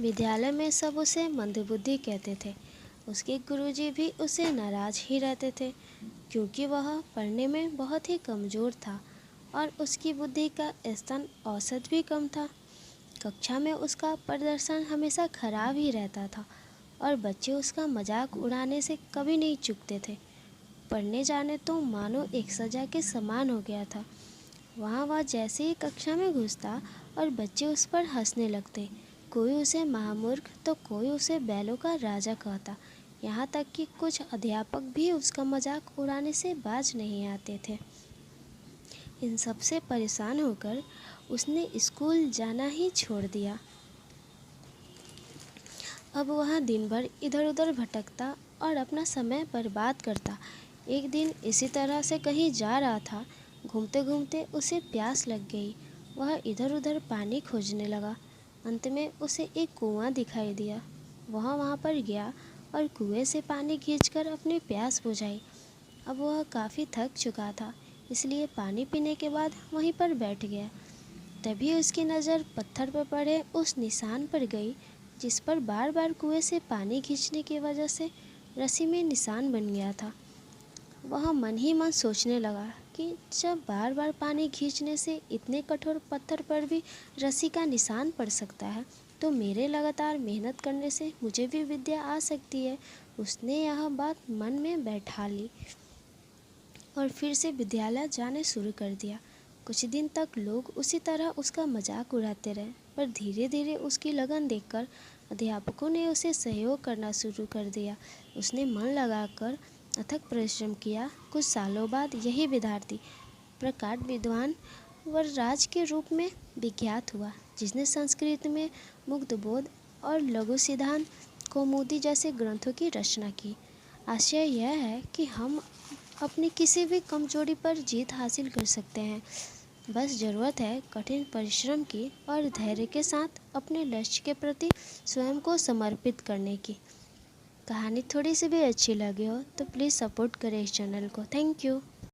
विद्यालय में सब उसे मंदबुद्धि कहते थे। उसके गुरुजी भी उसे नाराज ही रहते थे, क्योंकि वह पढ़ने में बहुत ही कमज़ोर था और उसकी बुद्धि का स्तर औसत भी कम था। कक्षा में उसका प्रदर्शन हमेशा खराब ही रहता था और बच्चे उसका मजाक उड़ाने से कभी नहीं चूकते थे। पढ़ने जाने तो मानो एक सजा के समान हो गया था। वह जैसे ही कक्षा में घुसता और बच्चे उस पर हंसने लगते। कोई उसे महामूर्ख तो कोई उसे बैलों का राजा कहता। यहाँ तक कि कुछ अध्यापक भी उसका मजाक उड़ाने से बाज नहीं आते थे। इन सब से परेशान होकर उसने स्कूल जाना ही छोड़ दिया। अब वह दिन भर इधर उधर भटकता और अपना समय बर्बाद करता। एक दिन इसी तरह से कहीं जा रहा था। घूमते घूमते उसे प्यास लग गई। वह इधर उधर पानी खोजने लगा। अंत में उसे एक कुआं दिखाई दिया। वह वहाँ पर गया और कुएं से पानी खींचकर अपनी प्यास बुझाई। अब वह काफ़ी थक चुका था, इसलिए पानी पीने के बाद वहीं पर बैठ गया। तभी उसकी नज़र पत्थर पर पड़े उस निशान पर गई, जिस पर बार बार कुएं से पानी खींचने की वजह से रस्सी में निशान बन गया था। वह मन ही मन सोचने लगा कि जब बार बार पानी खींचने से इतने कठोर पत्थर पर भी रस्सी का निशान पड़ सकता है, तो मेरे लगातार मेहनत करने से मुझे भी विद्या आ सकती है। उसने यह बात मन में बैठा ली और फिर से विद्यालय जाने शुरू कर दिया। कुछ दिन तक लोग उसी तरह उसका मजाक उड़ाते रहे, पर धीरे धीरे उसकी लगन देखकर अध्यापकों ने उसे सहयोग करना शुरू कर दिया। उसने मन लगाकर अथक परिश्रम किया। कुछ सालों बाद यही विद्यार्थी प्रकांड विद्वान वरराज के रूप में विख्यात हुआ, जिसने संस्कृत में मुक्तबोध और लघु सिद्धांत कौमुदी जैसे ग्रंथों की रचना की। आशय यह है कि हम अपनी किसी भी कमजोरी पर जीत हासिल कर सकते हैं। बस ज़रूरत है कठिन परिश्रम की और धैर्य के साथ अपने लक्ष्य के प्रति स्वयं को समर्पित करने की। कहानी थोड़ी सी भी अच्छी लगी हो तो प्लीज़ सपोर्ट करें इस चैनल को। Thank you.